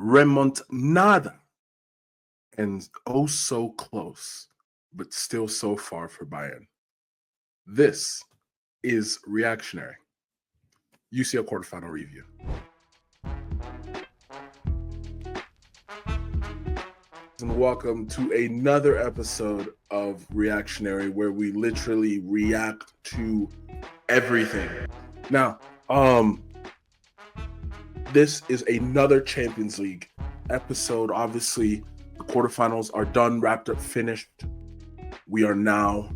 remontada, and oh so close, but still so far for Bayern. This is Reactionary, UCL quarterfinal review. And welcome to another episode of Reactionary, where we literally react to everything. Now, this is another Champions League episode. Obviously, the quarterfinals are done, wrapped up, finished. We are now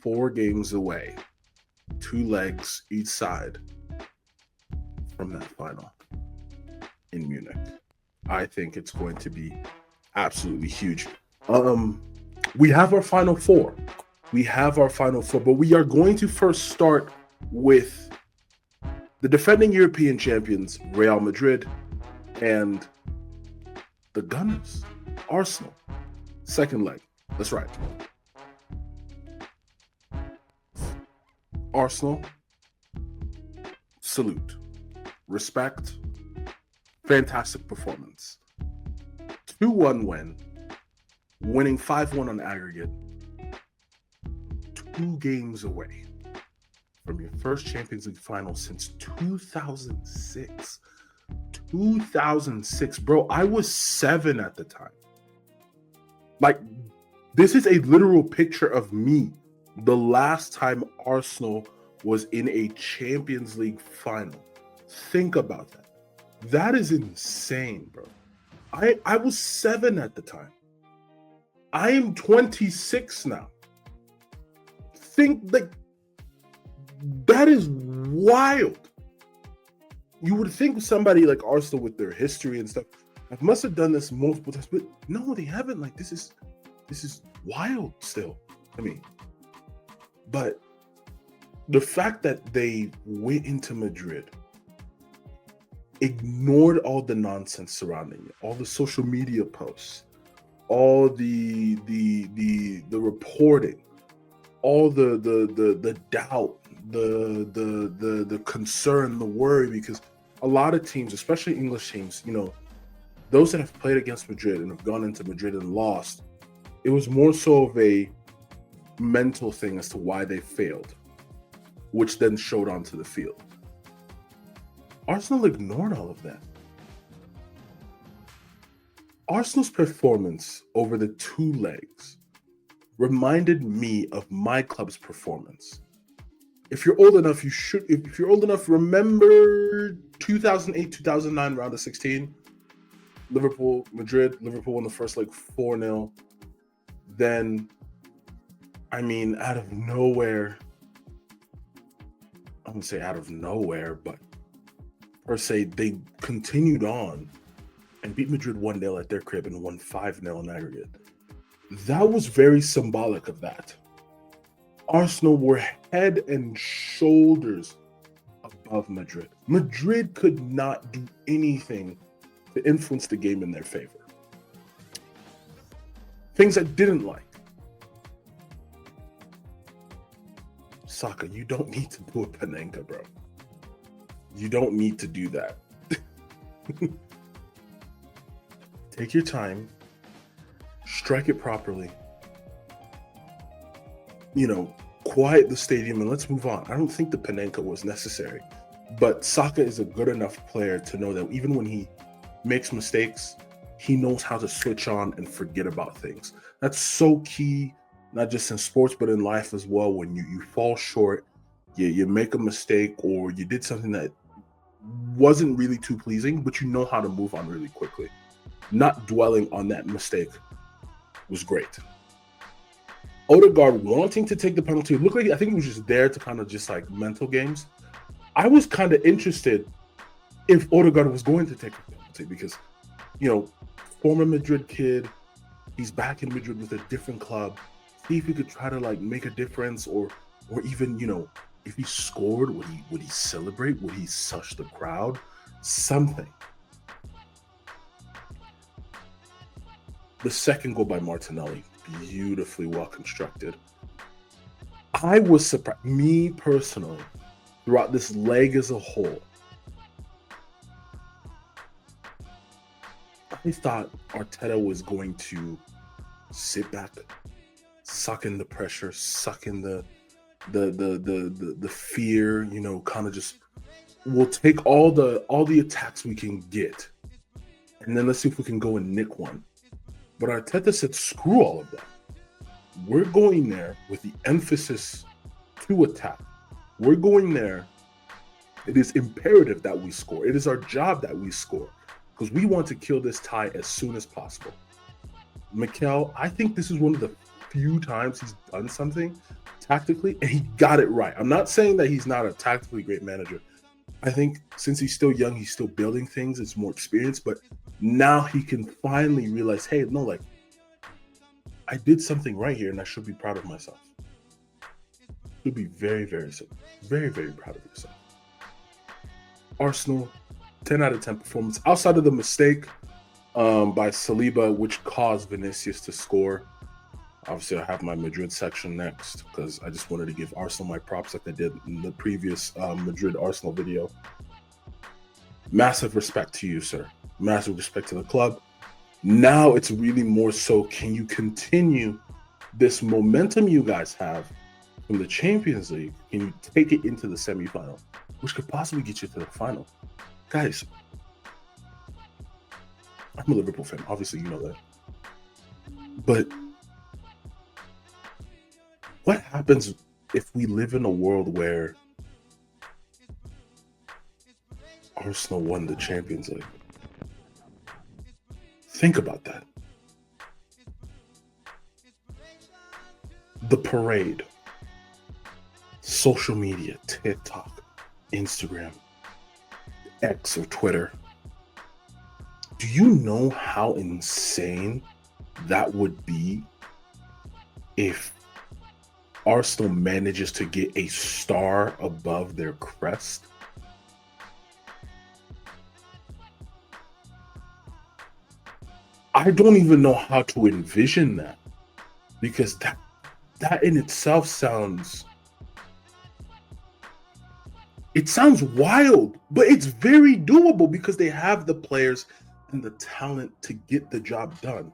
4 games away, 2 legs each side from that final in Munich. I think it's going to be absolutely huge. We have our final 4. But we are going to first start with the defending European champions, Real Madrid, and the Gunners, Arsenal. Second leg. That's right. Arsenal, salute, respect, fantastic performance. 2-1 win, winning 5-1 on aggregate. 2 games away from your first Champions League final since 2006. 2006, bro. I was 7 at the time. Like, this is a literal picture of me the last time Arsenal was in a Champions League final. Think about that. That is insane, bro. I was 7 at the time. I am 26 now. Think, like, that is wild. You would think somebody like Arsenal with their history and stuff must have done this multiple times, but no, they haven't. Like, this is wild still. I mean, but the fact that they went into Madrid, ignored all the nonsense surrounding it, all the social media posts, all the reporting, all the doubt, the concern, the worry, because a lot of teams, especially English teams, you know, those that have played against Madrid and have gone into Madrid and lost, it was more so of a mental thing as to why they failed, which then showed onto the field. Arsenal ignored all of that. Arsenal's performance over the 2 legs reminded me of my club's performance. If you're old enough, if you're old enough, remember 2008, 2009 round of 16, Liverpool, Madrid. Liverpool won the first leg 4-0. Then, I mean, out of nowhere, I wouldn't say out of nowhere, but per se, they continued on and beat Madrid 1-0 at their crib and won 5-0 in aggregate. That was very symbolic of that. Arsenal were head and shoulders above Madrid. Madrid could not do anything to influence the game in their favor. Things I didn't like. Saka, you don't need to do a Panenka, bro. You don't need to do that. Take your time, strike it properly, you know, quiet the stadium, and let's move on. I don't think the Panenka was necessary, but Saka is a good enough player to know that even when he makes mistakes, he knows how to switch on and forget about things. That's so key, not just in sports, but in life as well. When you fall short, you make a mistake, or you did something that wasn't really too pleasing, but you know how to move on really quickly. Not dwelling on that mistake was great. Odegaard wanting to take the penalty, looked like, I think he was just there to kind of just like mental games. I was kind of interested if Odegaard was going to take a penalty because, you know, former Madrid kid, he's back in Madrid with a different club. See if he could try to like make a difference, or even, you know, if he scored, would he celebrate? Would he sush the crowd? Something. The second goal by Martinelli, beautifully well constructed. I was surprised, me personally, throughout this leg as a whole, I thought Arteta was going to sit back, suck in the pressure, suck in the fear, you know, kind of just, we'll take all the attacks we can get, and then let's see if we can go and nick one. But Arteta said, screw all of that. We're going there with the emphasis to attack. We're going there. It is imperative that we score. It is our job that we score because we want to kill this tie as soon as possible. Mikel, I think this is one of the few times he's done something tactically and he got it right. I'm not saying that he's not a tactically great manager. I think since he's still young, he's still building things. It's more experience, but now he can finally realize, hey, no, like, I did something right here and I should be proud of myself. Should be very, very, very, very proud of yourself. Arsenal, 10 out of 10 performance. Outside of the mistake by Saliba, which caused Vinicius to score. Obviously, I have my Madrid section next because I just wanted to give Arsenal my props like I did in the previous Madrid-Arsenal video. Massive respect to you, sir. Massive respect to the club. Now it's really more so, can you continue this momentum you guys have from the Champions League? Can you take it into the semifinal, which could possibly get you to the final? Guys, I'm a Liverpool fan. Obviously, you know that. But what happens if we live in a world where Arsenal won the Champions League? Think about that. The parade, social media, TikTok, Instagram, X or Twitter. Do you know how insane that would be if Arsenal manages to get a star above their crest? I don't even know how to envision that, because that in itself sounds wild, but it's very doable because they have the players and the talent to get the job done.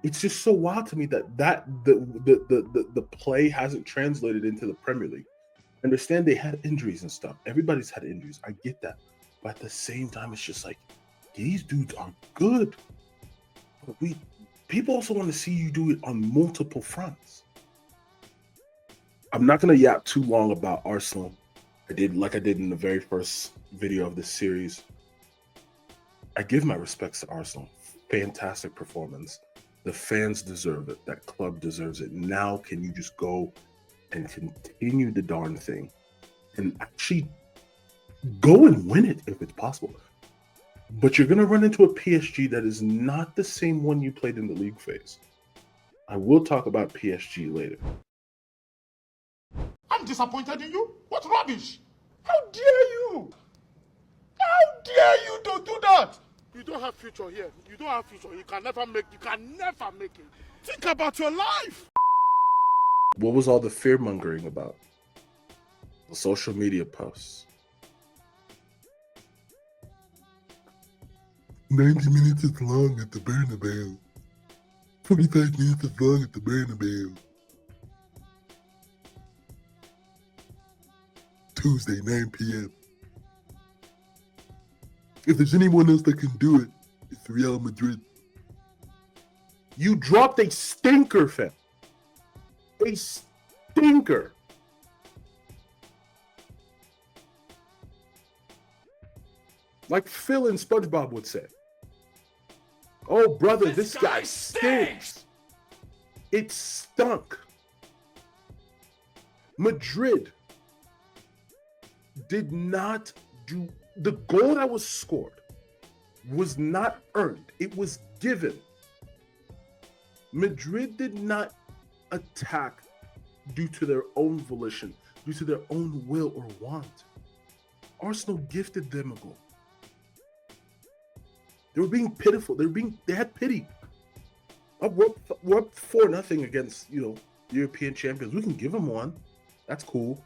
It's just so wild to me that the play hasn't translated into the Premier League. I understand they had injuries and stuff. Everybody's had injuries. I get that. But at the same time, it's just like, these dudes are good. But people also want to see you do it on multiple fronts. I'm not going to yap too long about Arsenal. I did in the very first video of this series. I give my respects to Arsenal. Fantastic performance. The fans deserve it. That club deserves it. Now can you just go and continue the darn thing and actually go and win it if it's possible? But you're going to run into a PSG that is not the same one you played in the league phase. I will talk about PSG later. I'm disappointed in you. What rubbish? How dare you? How dare you to do that? You don't have future here. You don't have future. You can never make it. Think about your life. What was all the fear mongering about? The social media posts. 90 minutes is long at the Bernabeu. 45 minutes is long at the Bernabeu. Tuesday, 9 p.m. If there's anyone else that can do it, it's Real Madrid. You dropped a stinker, fam. A stinker. Like Phil and SpongeBob would say. Oh, brother, this guy stinks. It stunk. Madrid did not do... The goal that was scored was not earned. It was given. Madrid did not attack due to their own volition, due to their own will or want. Arsenal gifted them a goal. They were being pitiful. They had pity. We're up 4-0 against, European champions. We can give them one. That's cool.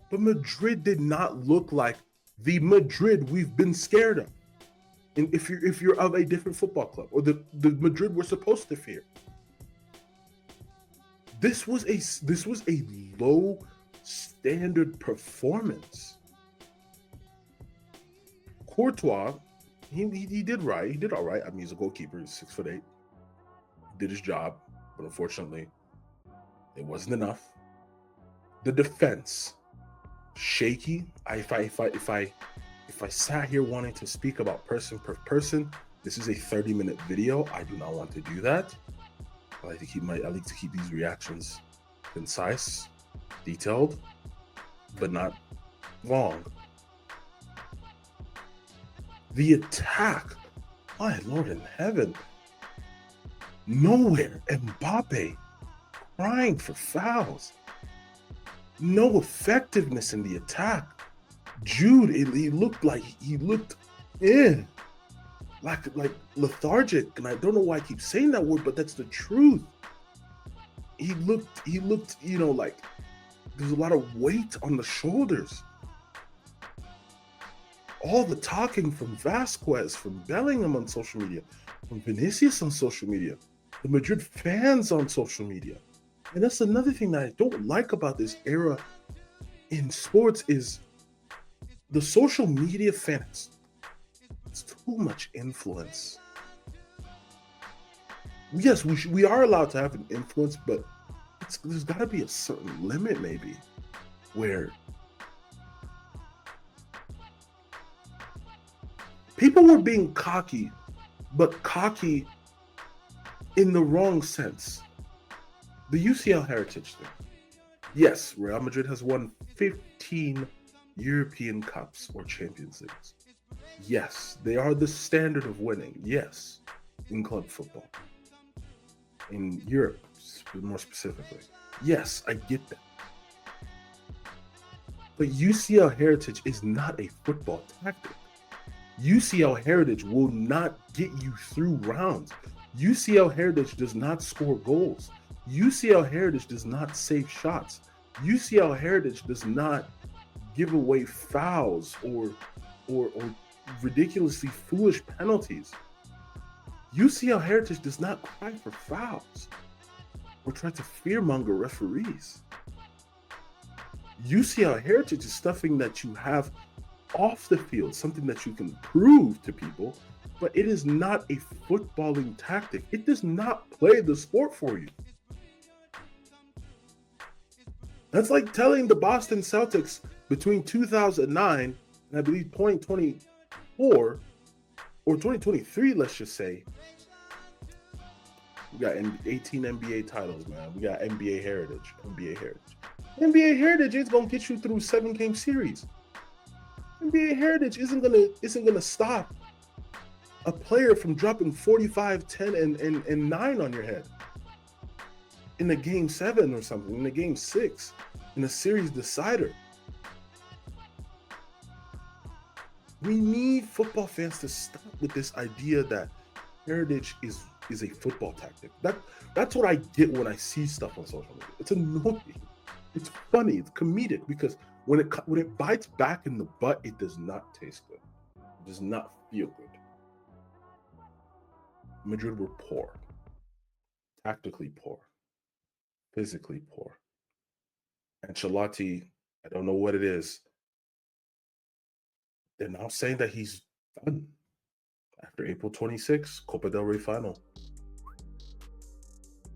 But Madrid did not look like the Madrid we've been scared of. And if you're of a different football club, or the Madrid we're supposed to fear. This was a low standard performance. Courtois, he did right. He did all right. I mean, he's a goalkeeper. He's 6'8". Did his job, but unfortunately, it wasn't enough. The defense, shaky. If I sat here wanting to speak about person per person, this is a 30-minute video. I do not want to do that. I like to keep these reactions concise, detailed, but not long. The attack, my Lord in heaven. Nowhere. Mbappe crying for fouls. No effectiveness in the attack. Jude, he looked in, like lethargic, and I don't know why I keep saying that word, but that's the truth. He looked, like there's a lot of weight on the shoulders. All the talking from Vasquez, from Bellingham on social media, from Vinicius on social media, the Madrid fans on social media. And that's another thing that I don't like about this era in sports is the social media fans. It's too much influence. Yes, we are allowed to have an influence, but there's got to be a certain limit, maybe, where people were being cocky, but cocky in the wrong sense. The UCL heritage thing. Yes, Real Madrid has won 15 European Cups or Champions Leagues. Yes, they are the standard of winning. Yes, in club football. In Europe, more specifically. Yes, I get that. But UCL heritage is not a football tactic. UCL heritage will not get you through rounds. UCL heritage does not score goals. UCL heritage does not save shots. UCL heritage does not give away fouls or ridiculously foolish penalties. UCL heritage does not cry for fouls or try to fearmonger referees. UCL heritage is stuffing that you have off the field, something that you can prove to people, but it is not a footballing tactic. It does not play the sport for you. That's like telling the Boston Celtics between 2009 and I believe 2024 or 2023, let's just say, we got 18 NBA titles, man. We got NBA heritage. NBA heritage is gonna get you through 7-game series. NBA heritage isn't gonna stop a player from dropping 45, 10, and 9 on your head in a game 7 or something, in a game 6, in a series decider. We need football fans to stop with this idea that heritage is a football tactic. That's what I get when I see stuff on social media. It's annoying. It's funny. It's comedic because when it bites back in the butt, it does not taste good. It does not feel good. Madrid were poor, tactically poor, physically poor. Ancelotti, I don't know what it is. They're now saying that he's done after April 26, Copa del Rey final.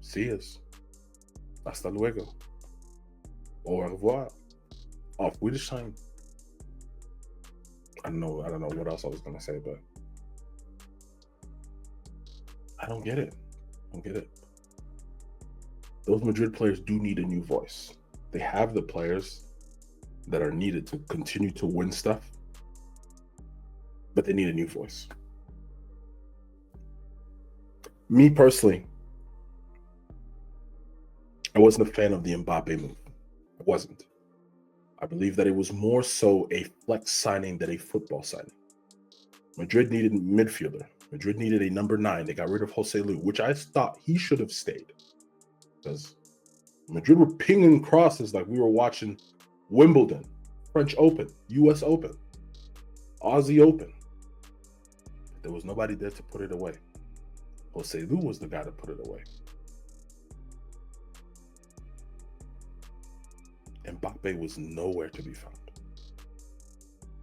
See us. Hasta luego. Au revoir. Auf Wiedersehen. I don't know what else I was gonna say, but I don't get it. Those Madrid players do need a new voice. They have the players that are needed to continue to win stuff, but they need a new voice. Me personally, I wasn't a fan of the Mbappe move. I wasn't. I believe that it was more so a flex signing than a football signing. Madrid needed a midfielder. Madrid needed a number 9. They got rid of Jose Lu, which I thought he should have stayed. Because Madrid were pinging crosses like we were watching Wimbledon, French Open, US Open, Aussie Open. There was nobody there to put it away. Jose Lu was the guy to put it away. Mbappe was nowhere to be found.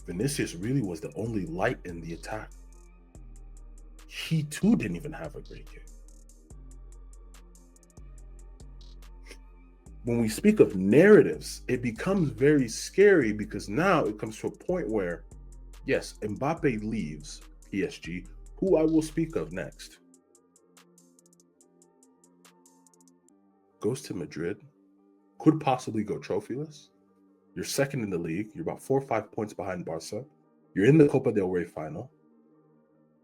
Vinicius really was the only light in the attack. He too didn't even have a great game. When we speak of narratives, it becomes very scary because now it comes to a point where, yes, Mbappe leaves PSG, who I will speak of next, goes to Madrid, could possibly go trophyless. You're second in the league. You're about 4 or 5 points behind Barca. You're in the Copa del Rey final,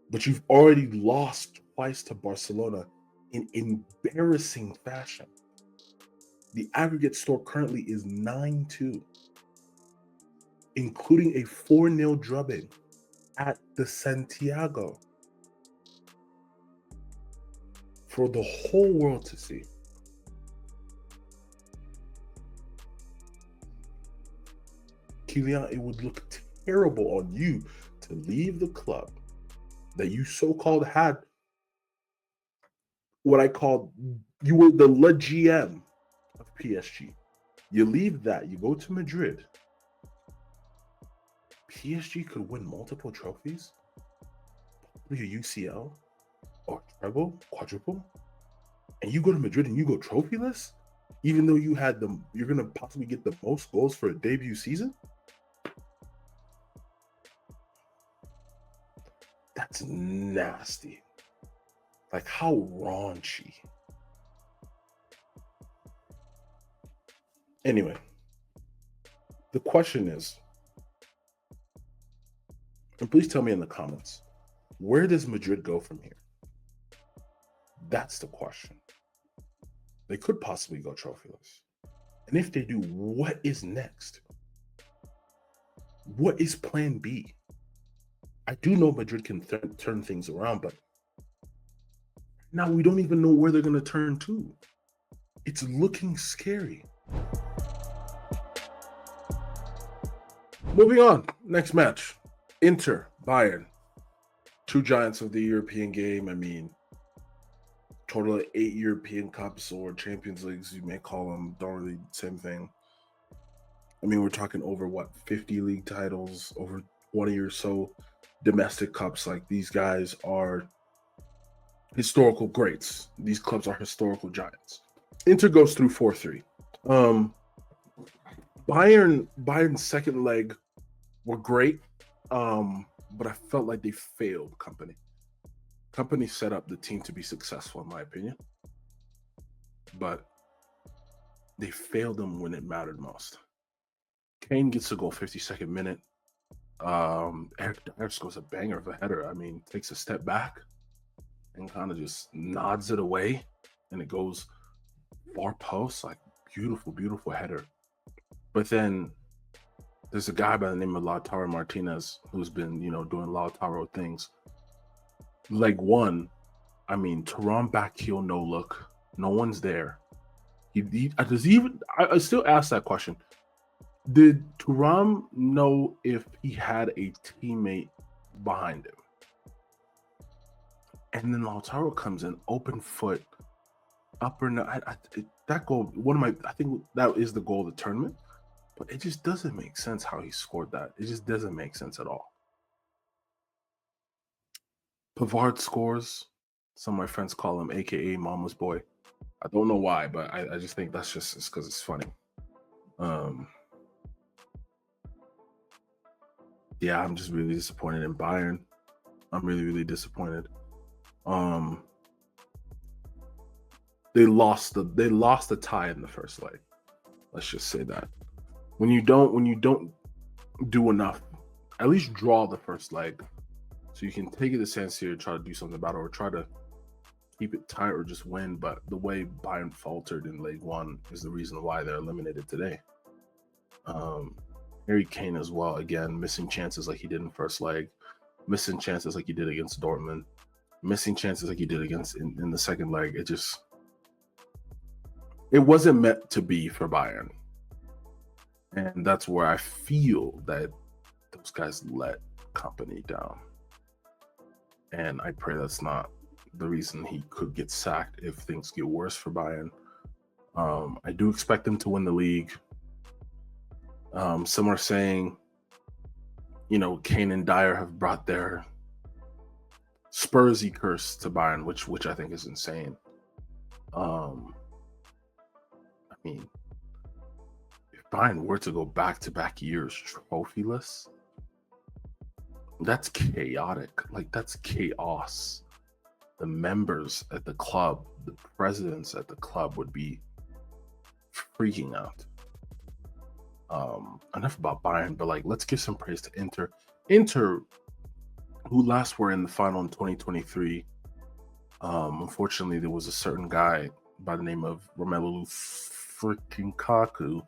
but you've already lost twice to Barcelona in embarrassing fashion. The aggregate score currently is 9-2, including a 4-0 drubbing at the Santiago for the whole world to see. Kylian, it would look terrible on you to leave the club that you so-called had what I called, you were the Le GM of PSG. You leave that, you go to Madrid. PSG could win multiple trophies, probably a UCL or treble, quadruple, and you go to Madrid and you go trophyless, even though you had you're gonna possibly get the most goals for a debut season. That's nasty. Like, how raunchy. Anyway, the question is, and please tell me in the comments, where does Madrid go from here? That's the question. They could possibly go trophyless. And if they do, what is next? What is plan B? I do know Madrid can turn things around, but now we don't even know where they're going to turn to. It's looking scary. Moving on, next match. Inter, Bayern. Two giants of the European game. I mean, total of 8 European Cups or Champions Leagues, you may call them, don't really same thing. I mean, we're talking over, 50 league titles, over 20 or so domestic cups. Like, these guys are historical greats. These clubs are historical giants. Inter goes through 4-3. Bayern's second leg were great, but I felt like they failed Company. Company set up the team to be successful, in my opinion, but they failed them when it mattered most. Kane gets a goal 52nd minute. Eric Dyer scores a banger of a header. I mean, takes a step back and kind of just nods it away, and it goes far post. Like, beautiful, beautiful header. But then there's a guy by the name of Lautaro Martinez who's been, doing Lautaro things. Leg one, I mean, Thuram back heel, no look. No one's there. I still ask that question. Did Thuram know if he had a teammate behind him? And then Lautaro comes in, open foot, upper. That goal, I think that is the goal of the tournament. But it just doesn't make sense how he scored that. It just doesn't make sense at all. Pavard scores. Some of my friends call him AKA Mama's Boy. I don't know why, but I just think that's just because it's funny. Yeah, I'm just really disappointed in Bayern. I'm really, really disappointed. They lost the tie in the first leg. Let's just say that. When you don't do enough, at least draw the first leg, so you can take it to San Siro, try to do something about it, or try to keep it tight or just win. But the way Bayern faltered in leg one is the reason why they're eliminated today. Harry Kane as well, again, missing chances like he did in first leg, missing chances like he did against Dortmund, missing chances like he did against in the second leg. It wasn't meant to be for Bayern. And that's where I feel that those guys let Company down. And I pray that's not the reason he could get sacked if things get worse for Bayern. I do expect them to win the league. Some are saying, Kane and Dyer have brought their Spursy curse to Bayern, which I think is insane. I mean, if Bayern were to go back-to-back years trophyless, that's chaotic. Like, that's chaos. The members at the club, the presidents at the club would be freaking out. Enough about Bayern, but let's give some praise to Inter. Inter, who last were in the final in 2023. Unfortunately, there was a certain guy by the name of Romelu freaking Kaku,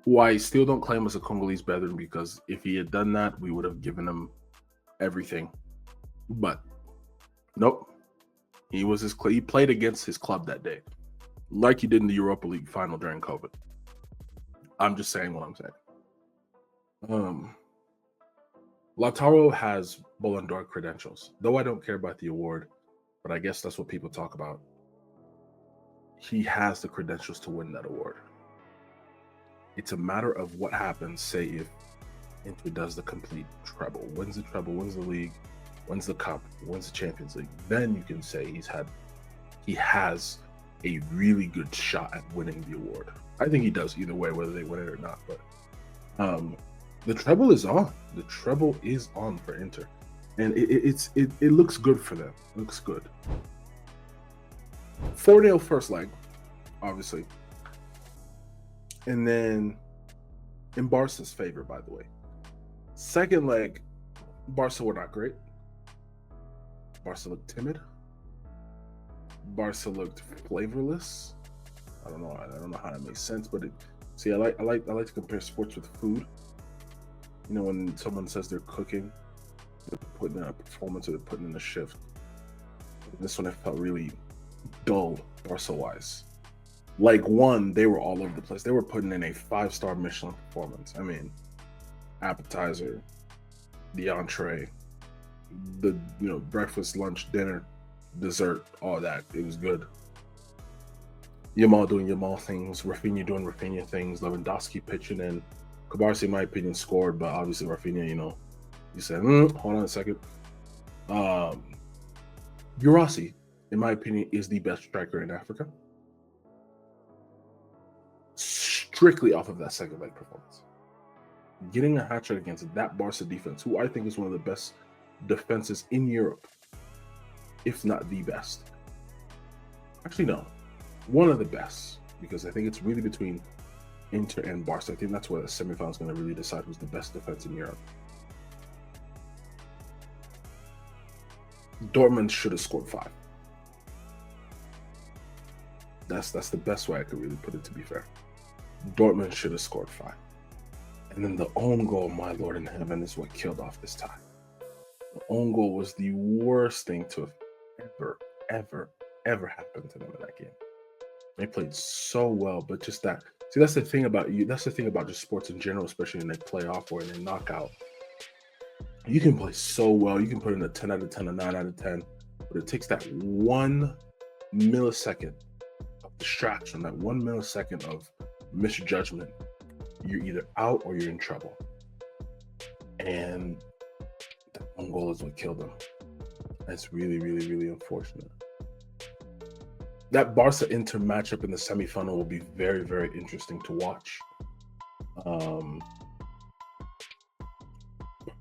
who I still don't claim as a Congolese brethren, because if he had done that, we would have given him everything. But nope, he played against his club that day, like he did in the Europa League final during COVID. I'm just saying what I'm saying. Lautaro has Ballon d'Or credentials, though I don't care about the award, but I guess that's what people talk about. He has the credentials to win that award. It's a matter of what happens, say, if Inter does the complete treble, wins the treble, wins the league, wins the cup, wins the Champions League. Then you can say he has a really good shot at winning the award. I think he does either way, whether they win it or not. But the treble is on. The treble is on for Inter, and it looks good for them. It looks good. 4-0 first leg, obviously, and then in Barca's favor, by the way. Second leg, Barca were not great. Barca looked timid. Barca looked flavorless. I don't know how that makes sense, but I like to compare sports with food. When someone says they're cooking, they're putting in a performance or they're putting in a shift. This one I felt really dull, Barca-wise. They were all over the place. They were putting in a 5-star Michelin performance. I mean, appetizer, the entree, the breakfast, lunch, dinner, dessert, all that. It was good. Yamal doing Yamal things, Rafinha doing Rafinha things, Lewandowski pitching in. Cabarsi, in my opinion, scored, but obviously Rafinha, you said, hold on a second. Guirassy, in my opinion, is the best striker in Africa. Strictly off of that second leg performance. Getting a hat-trick against that Barca defense, who I think is one of the best defenses in Europe, if not the best. Actually, no. One of the best, because I think it's really between Inter and Barca. I think that's where the semifinal is going to really decide who's the best defense in Europe. Dortmund should have scored 5. That's the best way I could really put it, to be fair. Dortmund should have scored 5. And then the own goal, my Lord in heaven, is what killed off this tie. The own goal was the worst thing to have ever happened to them in that game. They played so well, but just that. See, that's the thing about you. That's the thing about just sports in general, especially in a playoff or in a knockout. You can play so well. You can put in a 10 out of 10, a 9 out of 10, but it takes that 1 millisecond of distraction, that 1 millisecond of misjudgment. You're either out or you're in trouble. And that one goal is what killed them. That's really, really, really unfortunate. That Barca-Inter matchup in the semifinal will be very, very interesting to watch.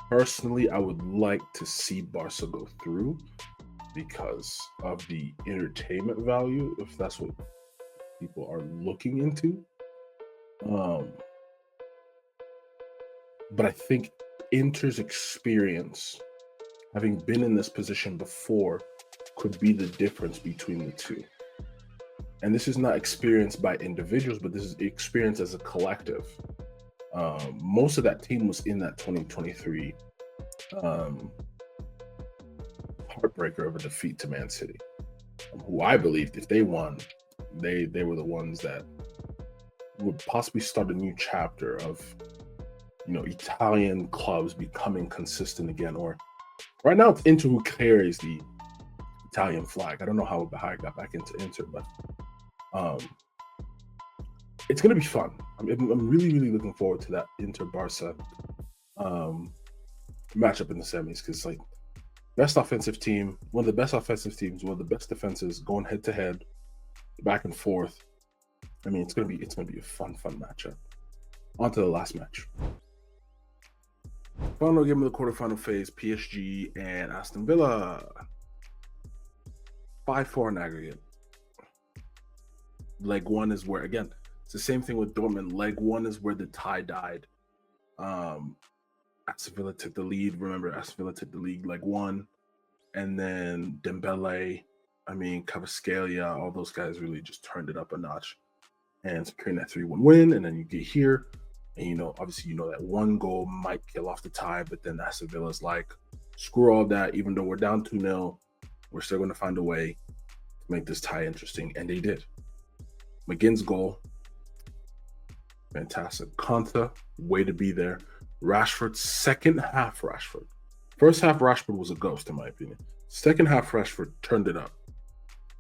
Personally, I would like to see Barca go through because of the entertainment value, if that's what people are looking into. But I think Inter's experience, having been in this position before, could be the difference between the two. And this is not experience by individuals, but this is experience as a collective. Most of that team was in that 2023 heartbreaker of a defeat to Man City, who I believed if they won, they were the ones that would possibly start a new chapter of Italian clubs becoming consistent again. Or right now it's Inter who carries the Italian flag. I don't know how I got back into Inter, but it's going to be fun. I'm really, really looking forward to that Inter-Barca matchup in the semis, because best offensive team, one of the best offensive teams, one of the best defenses, going head to head, back and forth. I mean, it's gonna be a fun matchup. On to the last match. Final game of the quarterfinal phase: PSG and Aston Villa. 5-4 in aggregate. Leg one is where, again, it's the same thing with Dortmund. Leg one is where the tie died. Aston Villa took the lead. Remember, Aston Villa took the lead leg one. And then Dembele, Kvaratskhelia, all those guys really just turned it up a notch and securing that 3-1 win. And then you get here, and obviously that one goal might kill off the tie, but then Aston Villa's like, screw all that. Even though we're down 2-0, we're still going to find a way to make this tie interesting, and they did. McGinn's goal, fantastic. Konta, way to be there. Rashford, second half Rashford. First half Rashford was a ghost, in my opinion. Second half Rashford turned it up.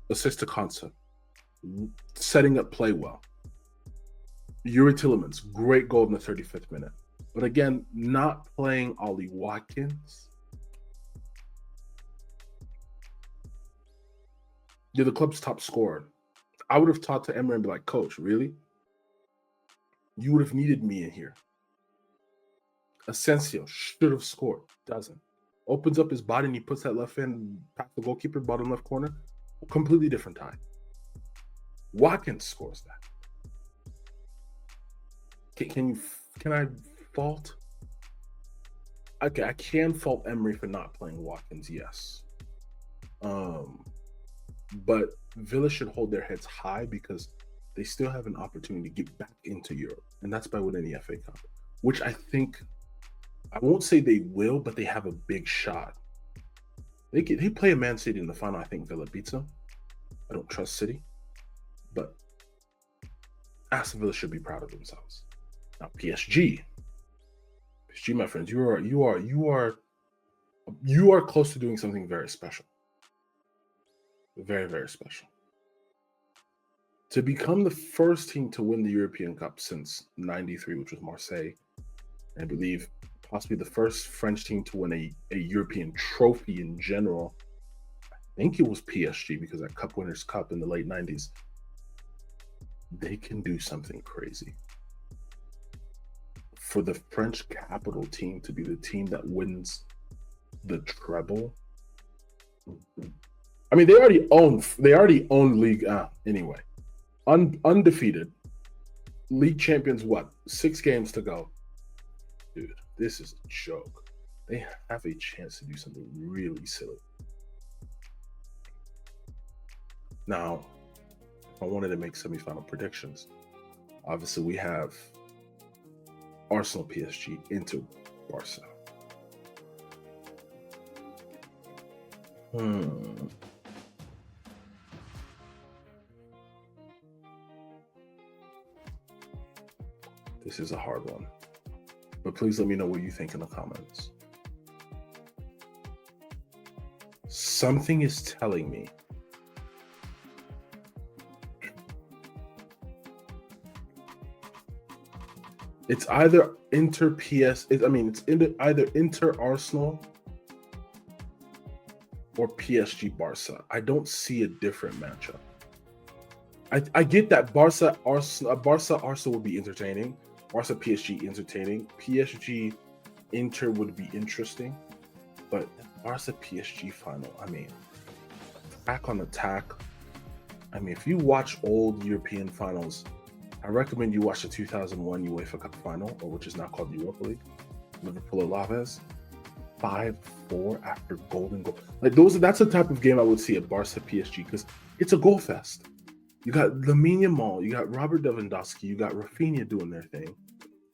Assist to Konta, setting up play well. Yuri Tillemans, great goal in the 35th minute. But again, not playing Ollie Watkins. You're the club's top scorer. I would have talked to Emery and be like, Coach, really? You would have needed me in here. Asensio should have scored. Doesn't. Opens up his body and he puts that left hand past the goalkeeper, bottom left corner. Completely different tie. Watkins scores that. Can I fault? Okay, I can fault Emery for not playing Watkins, yes. But Villa should hold their heads high because they still have an opportunity to get back into Europe, and that's by winning the FA Cup, which I think, I won't say they will, but they have a big shot. They play a Man City in the final. I think Villa beats them. I don't trust City, but Aston Villa should be proud of themselves. Now PSG, my friends, you are close to doing something very special. Very, very special. To become the first team to win the European Cup since '93, which was Marseille, and I believe possibly the first French team to win a European trophy in general. I think it was PSG, because that Cup Winners' Cup in the late 90s. They can do something crazy. For the French capital team to be the team that wins the treble. I mean, they already own League anyway. Undefeated. League champions, 6 games to go. Dude, this is a joke. They have a chance to do something really silly. Now, if I wanted to make semifinal predictions, obviously we have Arsenal, PSG, Inter, Barca. This is a hard one, but please let me know what you think in the comments. Something is telling me it's either Inter either Inter Arsenal or PSG Barca. I don't see a different matchup. I get that Barca Arsenal would be entertaining. Barca PSG entertaining. PSG Inter would be interesting. But Barca PSG final, attack on attack. If you watch old European finals, I recommend you watch the 2001 UEFA Cup final, or which is now called Europa League. Liverpool Alaves, 5-4 after golden goal. That's the type of game I would see at Barca PSG, because it's a goal fest. You got Lamine Yamal, you got Robert Lewandowski, you got Rafinha doing their thing.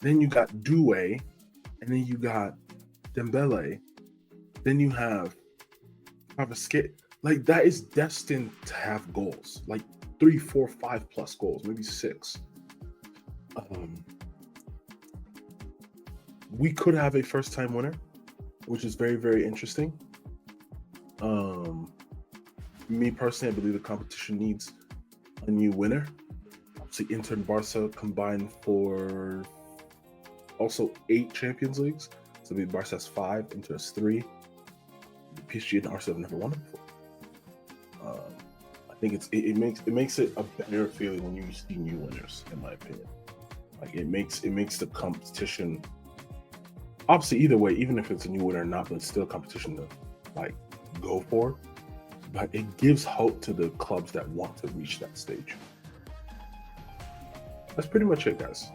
Then you got Doué, and then you got Dembele. Then you have Kvaratskhelia. That is destined to have goals. 3, 4, 5 plus goals, maybe 6. we could have a first-time winner, which is very, very interesting. Me personally, I believe the competition needs a new winner. Obviously, Inter and Barca combined for also 8 Champions Leagues. So maybe Barca has 5, Inter has 3. PSG and Arsenal have never won it before. I think it makes it a better feeling when you see new winners, in my opinion. Like it makes the competition, obviously either way, even if it's a new winner or not, but it's still a competition to like go for. But it gives hope to the clubs that want to reach that stage. That's pretty much it, guys.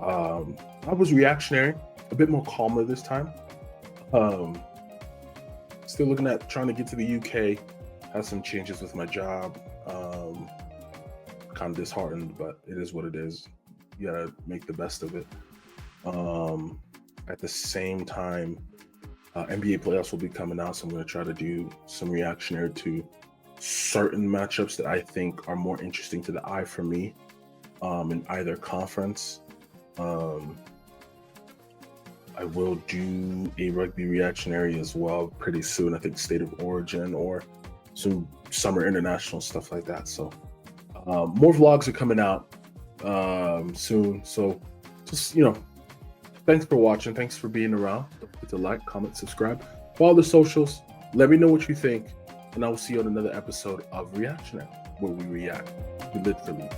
I was reactionary, a bit more calmer this time. Still looking at trying to get to the UK. Had some changes with my job. Kind of disheartened, but it is what it is. You gotta make the best of it. At the same time, NBA playoffs will be coming out, so I'm going to try to do some reactionary to certain matchups that I think are more interesting to the eye for me in either conference. I will do a rugby reactionary as well pretty soon. I think State of Origin or some summer international stuff like that. So more vlogs are coming out soon. So just, thanks for watching. Thanks for being around. Don't forget to like, comment, subscribe. Follow the socials. Let me know what you think. And I will see you on another episode of Reactionary, where we react. We literally